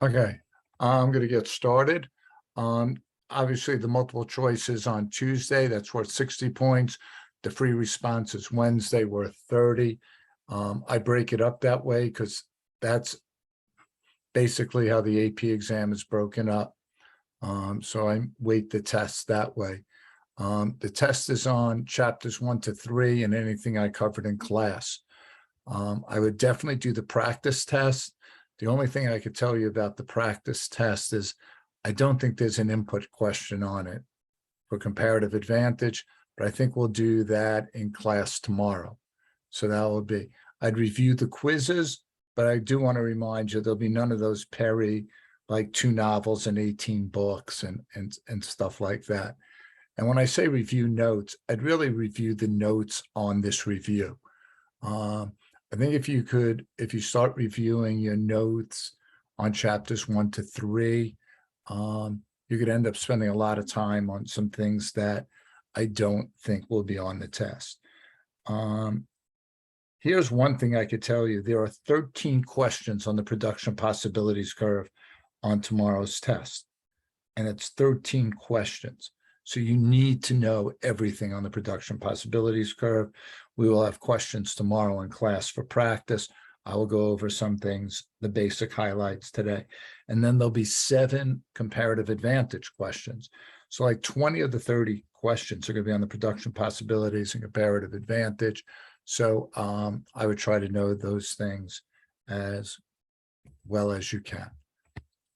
Okay, I'm going to get started. Um, Obviously, the multiple choice is on Tuesday. That's worth 60 points. The free response is Wednesday, worth 30. I break it up that way because that's basically how the AP exam is broken up. So I weight the test that way. The test is on chapters 1 to 3 and anything I covered in class. I would definitely do the practice test. The only thing I could tell you about the practice test is I don't think there's an input question on it for comparative advantage, but I think we'll do that in class tomorrow. So that will be, I'd review the quizzes, but I do want to remind you, there'll be none of those Perry, like 2 novels and 18 books and stuff like that. And when I say review notes, I'd really review the notes on this review. I think if you start reviewing your notes on chapters 1 to 3, you could end up spending a lot of time on some things that I don't think will be on the test. Here's one thing I could tell you. There are 13 questions on the production possibilities curve on tomorrow's test, and it's 13 questions. So you need to know everything on the production possibilities curve. We will have questions tomorrow in class for practice. I will go over some things, the basic highlights today. And then there'll be 7 comparative advantage questions. So like 20 of the 30 questions are going to be on the production possibilities and comparative advantage. So I would try to know those things as well as you can.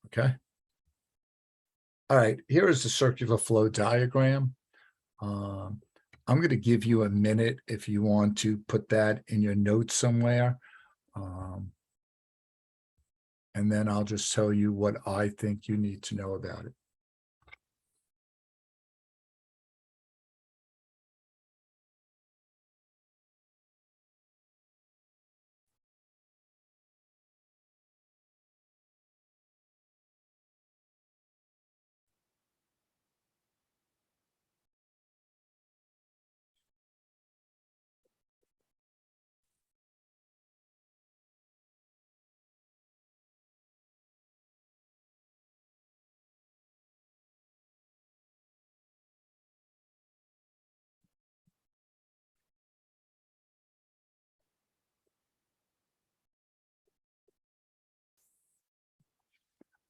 Okay. All right, here is the circular flow diagram. I'm going to give you a minute if you want to put that in your notes somewhere. And then I'll just tell you what I think you need to know about it.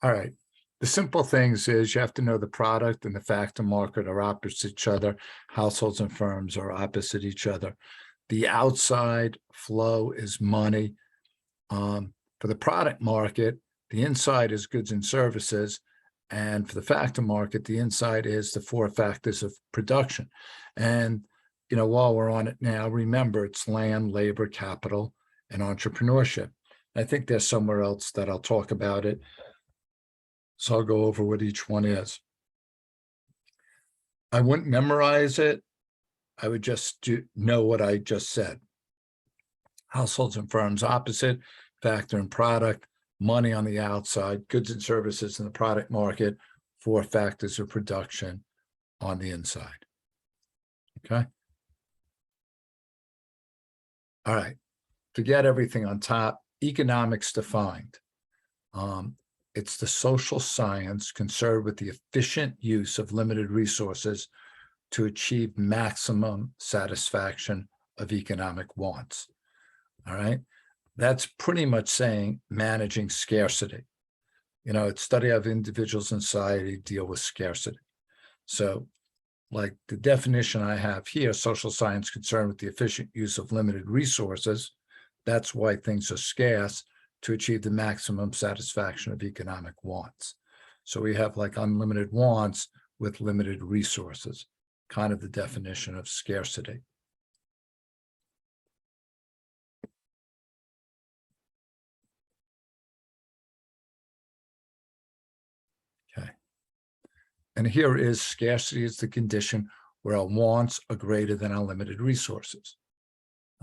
All right. The simple things is you have to know the product and the factor market are opposite each other. Households and firms are opposite each other. The outside flow is money. For the product market, the inside is goods and services. And for the factor market, the inside is the 4 factors of production. And, while we're on it now, remember it's land, labor, capital, and entrepreneurship. I think there's somewhere else that I'll talk about it. So I'll go over what each one is. I wouldn't memorize it. I would just know what I just said. Households and firms opposite, factor and product, money on the outside, goods and services in the product market, 4 factors of production on the inside. Okay. All right. Forget everything on top. Economics defined. It's the social science concerned with the efficient use of limited resources to achieve maximum satisfaction of economic wants. All right. That's pretty much saying managing scarcity. It's study of individuals in society deal with scarcity. So like the definition I have here, social science concerned with the efficient use of limited resources. That's why things are scarce, to achieve the maximum satisfaction of economic wants. So we have like unlimited wants with limited resources, kind of the definition of scarcity. Okay. And here is scarcity is the condition where our wants are greater than our limited resources.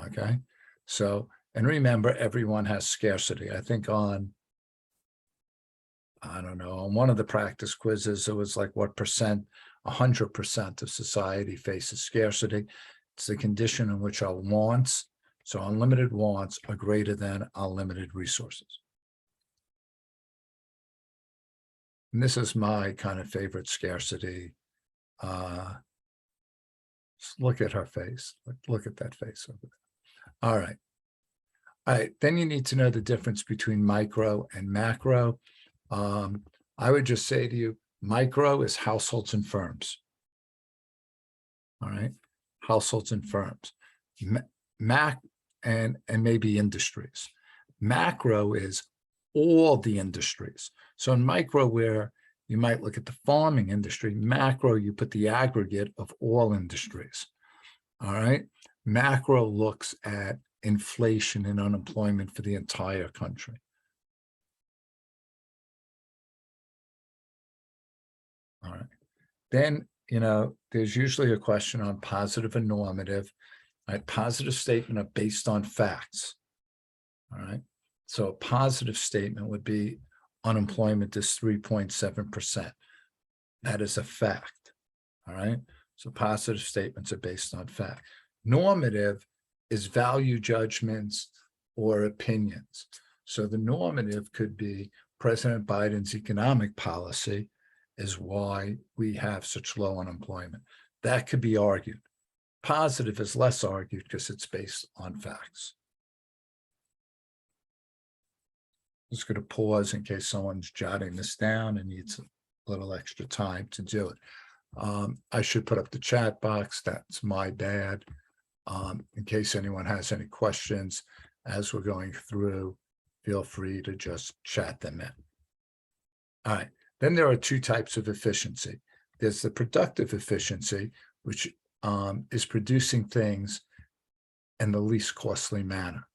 Okay. So, and remember, everyone has scarcity. I think on one of the practice quizzes, it was like what percent, 100% of society faces scarcity. It's the condition in which our wants, so unlimited wants, are greater than our limited resources. And this is my kind of favorite scarcity. Look at her face. Look at that face over there. All right. All right. Then you need to know the difference between micro and macro. I would just say to you, micro is households and firms. All right. Households and firms. And maybe industries. Macro is all the industries. So in micro, where you might look at the farming industry, macro, you put the aggregate of all industries. All right. Macro looks at inflation and unemployment for the entire country. All right. Then, there's usually a question on positive and normative. A positive statement are based on facts. All right. So a positive statement would be unemployment is 3.7%. That is a fact. All right. So positive statements are based on fact. Normative is value judgments or opinions. So the normative could be President Biden's economic policy is why we have such low unemployment. That could be argued. Positive is less argued because it's based on facts. I'm just going to pause in case someone's jotting this down and needs a little extra time to do it. I should put up the chat box. That's my bad. In case anyone has any questions as we're going through, feel free to just chat them in. All right. Then there are two types of efficiency. There's the productive efficiency, which is producing things in the least costly manner.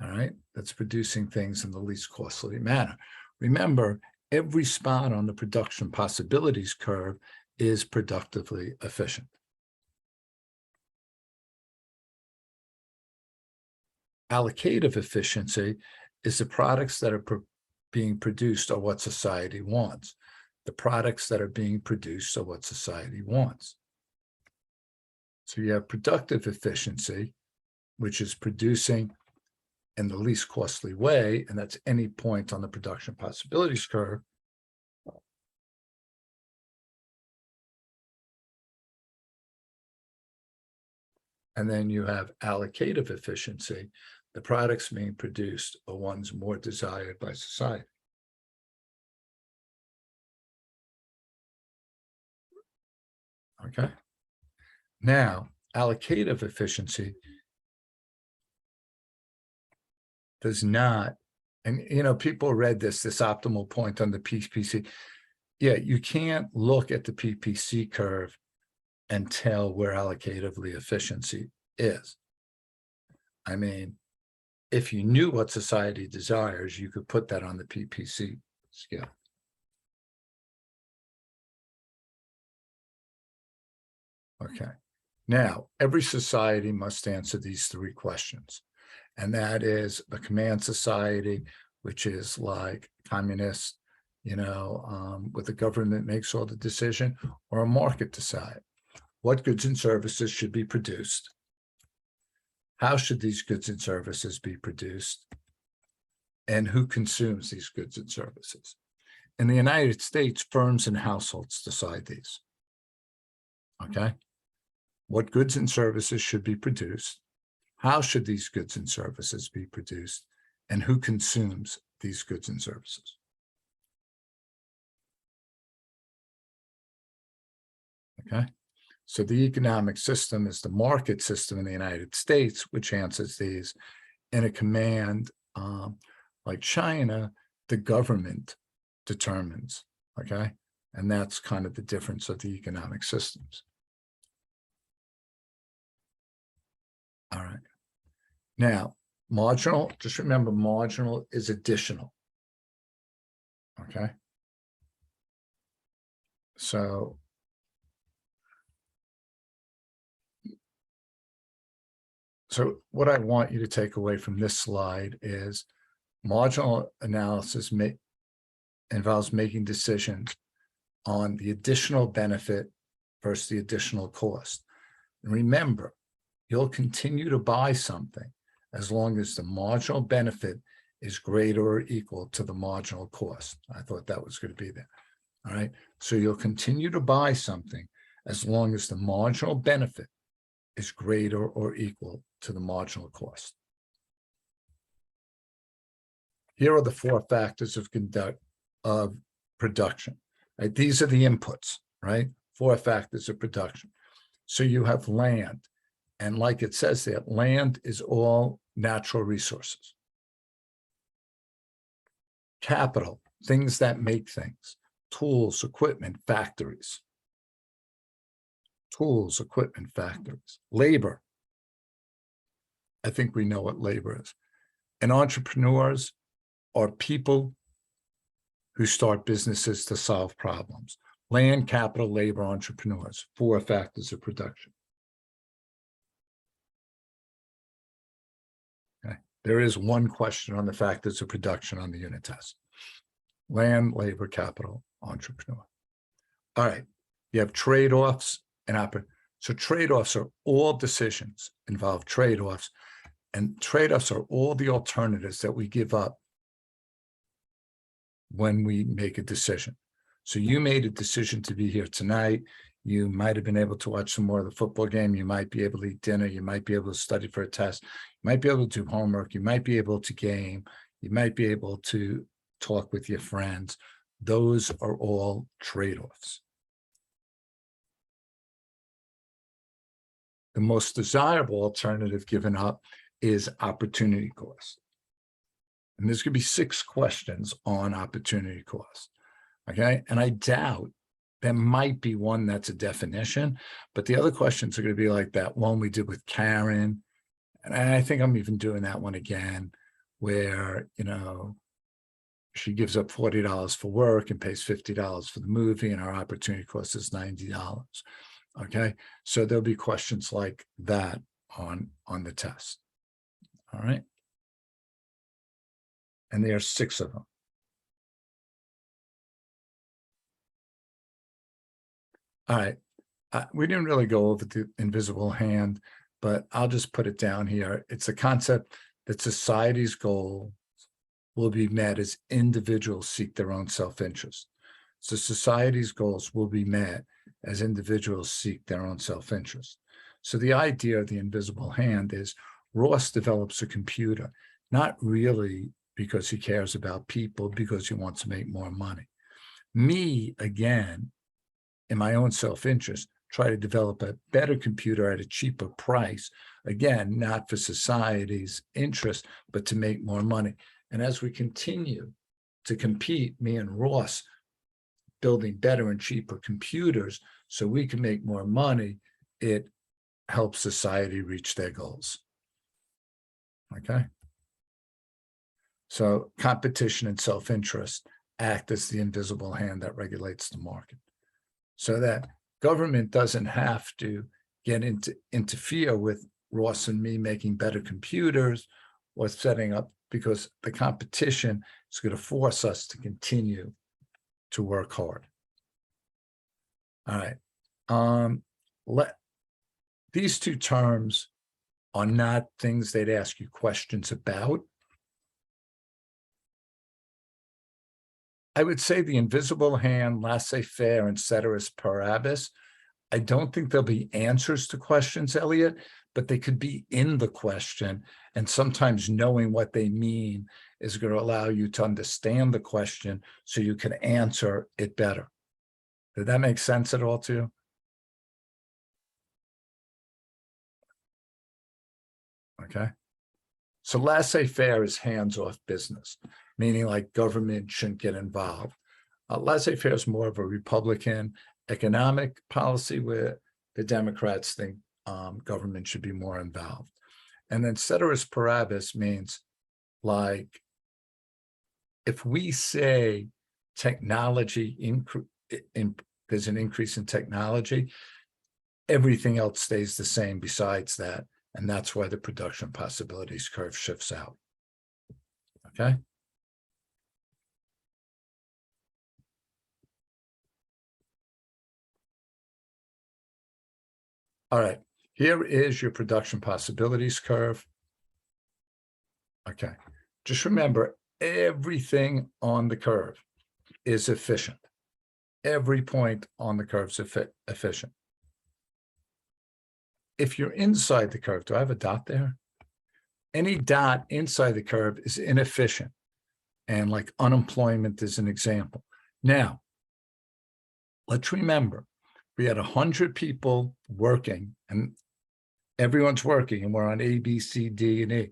All right. That's producing things in the least costly manner. Remember, every spot on the production possibilities curve is productively efficient. Allocative efficiency is the products that are being produced are what society wants. The products that are being produced are what society wants. So you have productive efficiency, which is producing in the least costly way, and that's any point on the production possibilities curve. And then you have allocative efficiency. The products being produced are ones more desired by society. Okay. Now, allocative efficiency does not, and people read this optimal point on the PPC. Yeah, you can't look at the PPC curve and tell where allocatively efficiency is. I mean, if you knew what society desires, you could put that on the PPC scale. Okay. Now, every society must answer these three questions. And that is a command society, which is like communist, where the government makes all the decision, or a market society. What goods and services should be produced? How should these goods and services be produced? And who consumes these goods and services? In the United States, firms and households decide these. Okay. What goods and services should be produced? How should these goods and services be produced? And who consumes these goods and services? Okay. So the economic system is the market system in the United States, which answers these. In a command like China, the government determines, okay? And that's kind of the difference of the economic systems. All right. Now, marginal, just remember, marginal is additional, okay? So what I want you to take away from this slide is marginal analysis involves making decisions on the additional benefit versus the additional cost. And remember, you'll continue to buy something as long as the marginal benefit is greater or equal to the marginal cost. I thought that was going to be there. All right. So you'll continue to buy something as long as the marginal benefit is greater or equal to the marginal cost. Here are the 4 factors of production. Right? These are the inputs, right? 4 factors of production. So you have land. And like it says there, land is all natural resources. Capital, things that make things. Tools, equipment, factories. Tools, equipment, factories. Labor. I think we know what labor is. And entrepreneurs are people who start businesses to solve problems. Land, capital, labor, entrepreneurs. 4 factors of production. Okay. There is one question on the factors of production on the unit test. Land, labor, capital, entrepreneur. All right. You have trade-offs and opportunities. So trade-offs are all decisions involve trade-offs, and trade-offs are all the alternatives that we give up when we make a decision. So you made a decision to be here tonight. You might have been able to watch some more of the football game. You might be able to eat dinner. You might be able to study for a test. You might be able to do homework. You might be able to game. You might be able to talk with your friends. Those are all trade-offs. The most desirable alternative given up is opportunity cost. And there's going to be 6 questions on opportunity cost. Okay. And I doubt there might be one that's a definition, but the other questions are going to be like that one we did with Karen. And I think I'm even doing that one again, where, you know, she gives up $40 for work and pays $50 for the movie, and our opportunity cost is $90. Okay. So there'll be questions like that on the test. All right. And there are 6 of them. All right. We didn't really go over the invisible hand, but I'll just put it down here. It's a concept that society's goal will be met as individuals seek their own self-interest. So society's goals will be met as individuals seek their own self-interest. So the idea of the invisible hand is Ross develops a computer, not really because he cares about people, because he wants to make more money. Me, again, in my own self-interest, try to develop a better computer at a cheaper price, again, not for society's interest, but to make more money. And as we continue to compete, me and Ross, building better and cheaper computers so we can make more money, it helps society reach their goals. Okay? So competition and self-interest act as the invisible hand that regulates the market, so that government doesn't have to interfere with Ross and me making better computers or setting up, because the competition is going to force us to continue to work hard. All right. These 2 terms are not things they'd ask you questions about. I would say the invisible hand, laissez-faire, and ceteris paribus, I don't think there'll be answers to questions, Elliot, but they could be in the question. And sometimes knowing what they mean is going to allow you to understand the question so you can answer it better. Did that make sense at all to you? Okay. So laissez-faire is hands-off business, meaning like government shouldn't get involved. Laissez-faire is more of a Republican economic policy, where the Democrats think government should be more involved. And then ceteris paribus means, like, if we say technology there's an increase in technology, everything else stays the same besides that. And that's why the production possibilities curve shifts out. Okay. All right. Here is your production possibilities curve. Okay. Just remember, everything on the curve is efficient. Every point on the curve is efficient. If you're inside the curve, do I have a dot there? Any dot inside the curve is inefficient. And like unemployment is an example. Now, let's remember, we had 100 people working and everyone's working and we're on A, B, C, D, and E.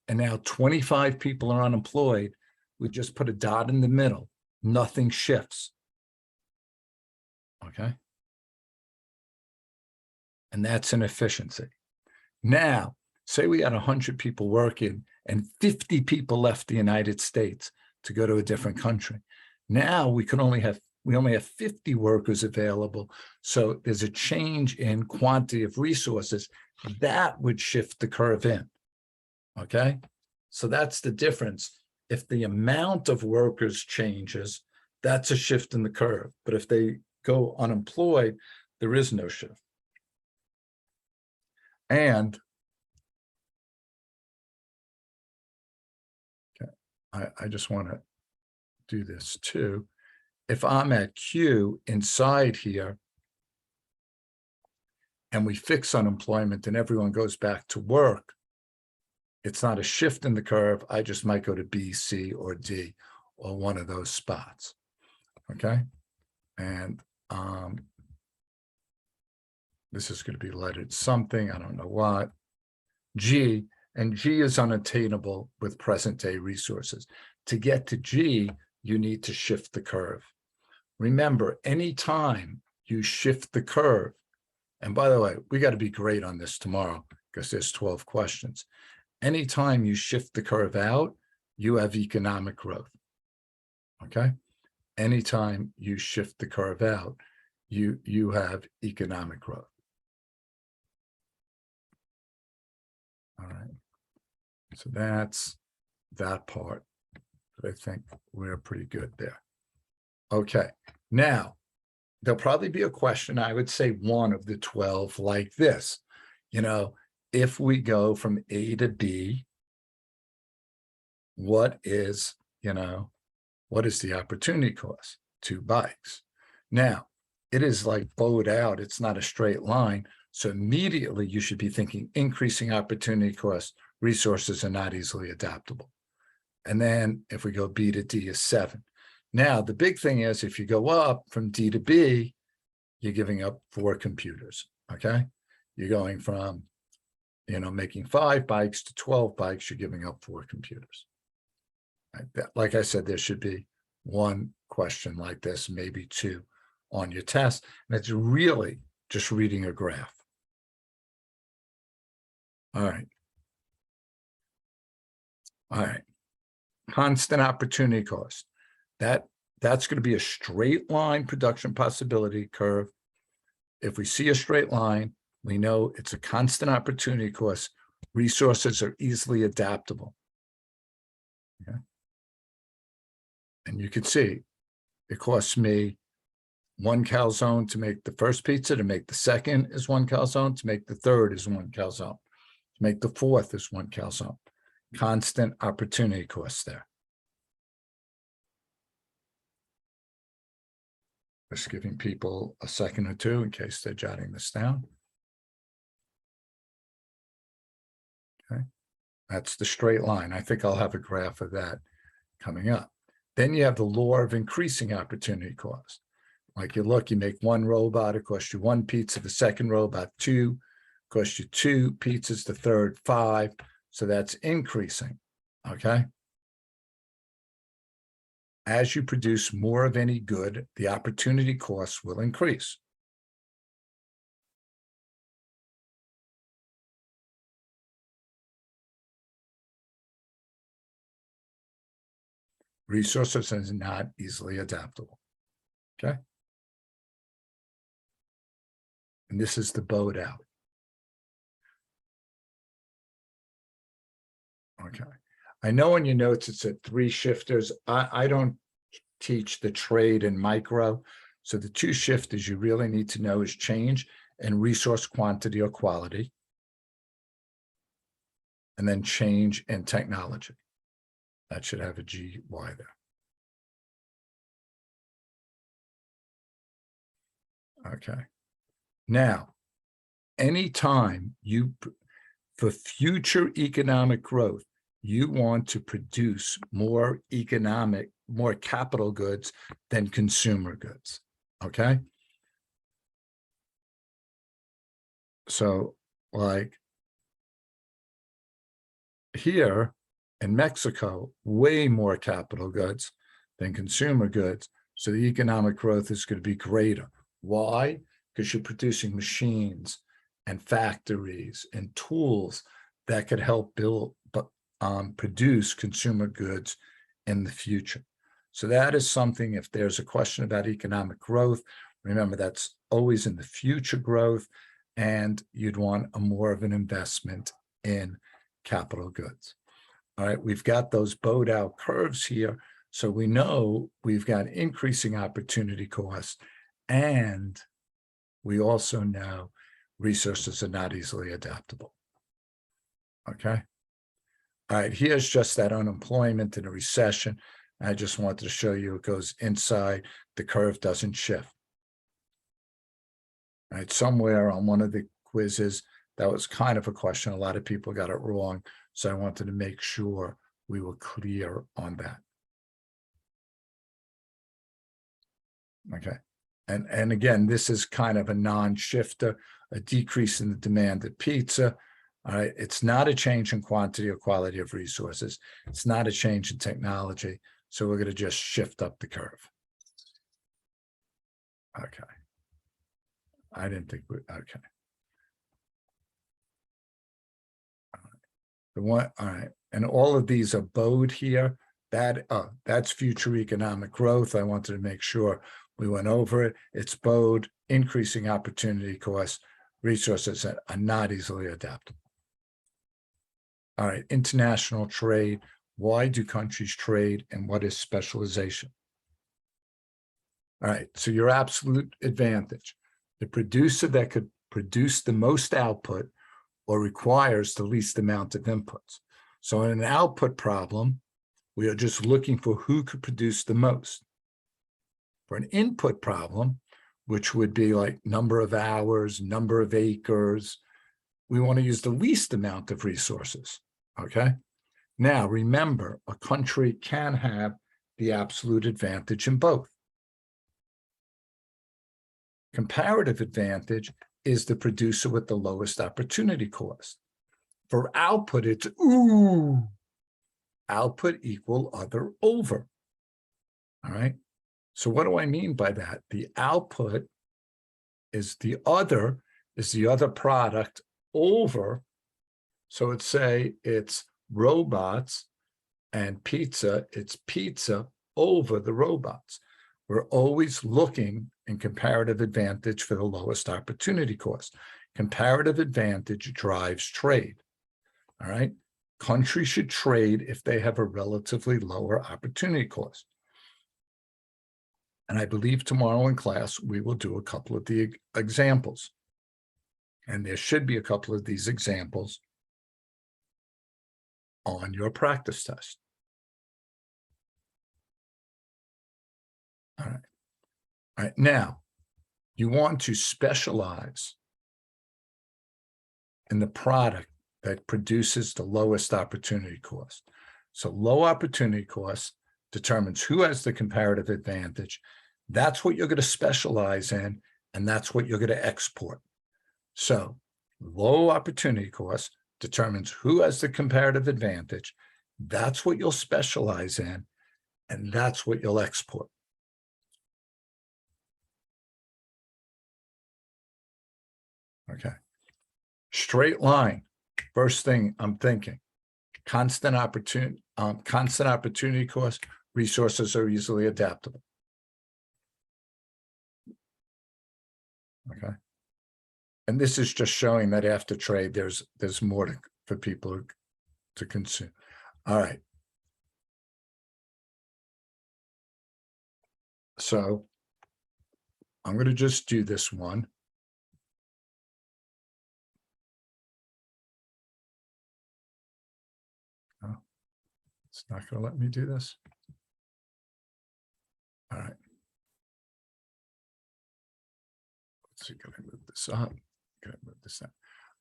And now 25 people are unemployed. We just put a dot in the middle. Nothing shifts. Okay. And that's an efficiency. Now, say we had 100 people working and 50 people left the United States to go to a different country. Now we only have 50 workers available. So there's a change in quantity of resources that would shift the curve in. Okay. So that's the difference. If the amount of workers changes, that's a shift in the curve. But if they go unemployed, there is no shift. And okay, I just want to do this too. If I'm at Q inside here and we fix unemployment and everyone goes back to work, it's not a shift in the curve. I just might go to B, C, or D, or one of those spots. Okay. And this is going to be lettered something, I don't know what. G, and G is unattainable with present day resources. To get to G, you need to shift the curve. Remember, anytime you shift the curve, and by the way, we got to be great on this tomorrow because there's 12 questions. Anytime you shift the curve out, you have economic growth. Okay. Anytime you shift the curve out, you have economic growth. All right. So that's that part. But I think we're pretty good there. Okay. Now, there'll probably be a question, I would say one of the 12 like this. You know, if we go from A to B, what is the opportunity cost? 2 bikes. Now, it is like bowed out. It's not a straight line. So immediately you should be thinking increasing opportunity cost, resources are not easily adaptable. And then if we go B to D is 7. Now, the big thing is if you go up from D to B, you're giving up 4 computers, okay? You're going from, making 5 bikes to 12 bikes, you're giving up 4 computers. Right? Like I said, there should be one question like this, maybe 2 on your test. And it's really just reading a graph. All right. All right. Constant opportunity cost. That's going to be a straight line production possibility curve. If we see a straight line, we know it's a constant opportunity cost. Resources are easily adaptable. Okay. And you can see it costs me 1 calzone to make the first pizza, to make the second is 1 calzone, to make the third is 1 calzone, to make the fourth is 1 calzone. Constant opportunity cost there. Just giving people a second or two in case they're jotting this down. Okay, that's the straight line. I think I'll have a graph of that coming up. Then you have the law of increasing opportunity cost. Like you make 1 robot, it costs you 1 pizza, the second robot 2, costs you 2 pizzas, the third 5. So that's increasing, okay? As you produce more of any good, the opportunity costs will increase. Resources are not easily adaptable, okay? And this is the bowed out. Okay. I know in your notes it said 3 shifters. I don't teach the trade in micro. So the 2 shifters you really need to know is change and resource quantity or quality. And then change in technology. That should have a GY there. Okay. Now, anytime for future economic growth, you want to produce more capital goods than consumer goods, okay? So, like here in Mexico, way more capital goods than consumer goods. So the economic growth is going to be greater. Why? Because you're producing machines and factories and tools that could help produce consumer goods in the future. So that is something, if there's a question about economic growth, remember that's always in the future growth, and you'd want more of an investment in capital goods. All right, we've got those bowed out curves here. So we know we've got increasing opportunity costs, and we also know resources are not easily adaptable. Okay. All right, here's just that unemployment in a recession. I just wanted to show you it goes inside, the curve doesn't shift. All right, somewhere on one of the quizzes, that was kind of a question. A lot of people got it wrong. So I wanted to make sure we were clear on that. Okay. And again, this is kind of a non-shifter, a decrease in the demand of pizza. All right. It's not a change in quantity or quality of resources. It's not a change in technology. So we're going to just shift up the curve. Okay. I didn't think we, okay. The one, all right. And all of these are bowed here. That's future economic growth. I wanted to make sure we went over it. It's bowed, increasing opportunity costs, resources that are not easily adaptable. All right, international trade. Why do countries trade, and what is specialization? All right, so your absolute advantage, the producer that could produce the most output or requires the least amount of inputs. So in an output problem, we are just looking for who could produce the most. For an input problem, which would be like number of hours, number of acres, we want to use the least amount of resources, okay? Now, remember, a country can have the absolute advantage in both. Comparative advantage is the producer with the lowest opportunity cost. For output, it's output equal other over. All right. So what do I mean by that? The output is the other product over. So let's say it's robots and pizza. It's pizza over the robots. We're always looking in comparative advantage for the lowest opportunity cost. Comparative advantage drives trade. All right. Countries should trade if they have a relatively lower opportunity cost. And I believe tomorrow in class, we will do a couple of the examples. And there should be a couple of these examples on your practice test. All right. All right. Now, you want to specialize in the product that produces the lowest opportunity cost. So low opportunity cost determines who has the comparative advantage. That's what you're going to specialize in, and that's what you're going to export. So low opportunity cost determines who has the comparative advantage. That's what you'll specialize in, and that's what you'll export. Okay. Straight line. First thing I'm thinking, constant opportunity cost, resources are easily adaptable. Okay. And this is just showing that after trade, there's more for people to consume. All right. So I'm going to just do this one. Let's not going to let me do this. All right. Let's see, can I move this up? Can I move this down?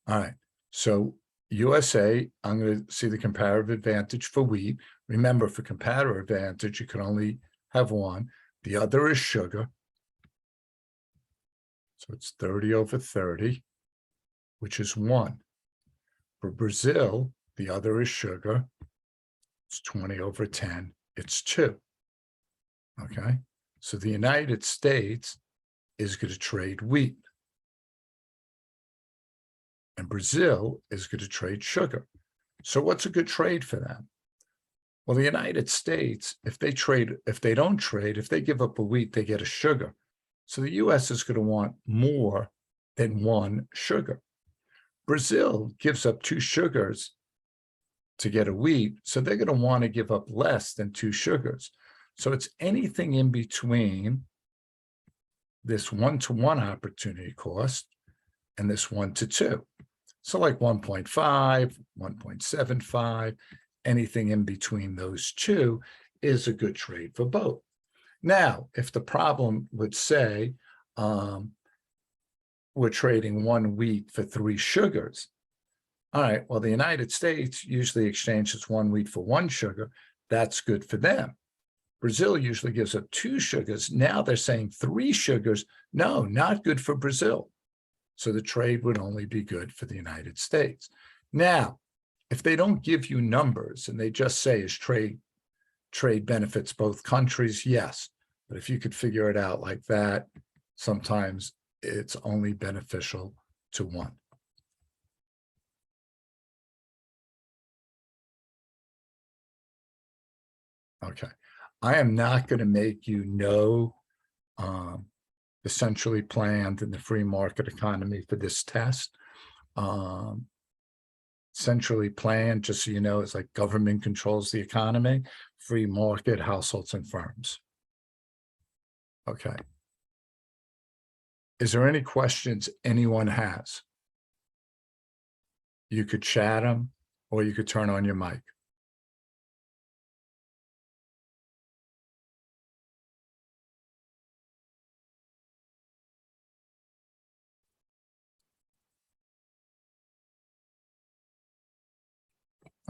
All right. So USA, I'm going to see the comparative advantage for wheat. Remember, for comparative advantage, you can only have one. The other is sugar. So it's 30 over 30, which is 1. For Brazil, the other is sugar. It's 20 over 10. It's 2. Okay. So the United States is going to trade wheat. And Brazil is going to trade sugar. So what's a good trade for them? Well, the United States, if they don't trade, if they give up a wheat, they get a sugar. So the US is going to want more than 1 sugar. Brazil gives up 2 sugars to get a wheat, so they're going to want to give up less than 2 sugars. So it's anything in between this 1-to-1 opportunity cost and this 1-to-2. So like 1.5, 1.75, anything in between those two is a good trade for both. Now, if the problem would say we're trading 1 wheat for 3 sugars, all right, well, the United States usually exchanges 1 wheat for 1 sugar. That's good for them. Brazil usually gives up 2 sugars. Now they're saying 3 sugars. No, not good for Brazil. So the trade would only be good for the United States. Now, if they don't give you numbers and they just say is trade benefits both countries, yes. But if you could figure it out like that, sometimes it's only beneficial to one. Okay, I am not going to make you know the centrally planned and the free market economy for this test. Centrally planned, just so you know, is like government controls the economy, free market, households and firms. Okay. Is there any questions anyone has? You could chat them or you could turn on your mic.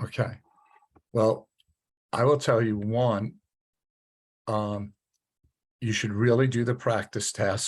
Okay. Well, I will tell you one, you should really do the practice test.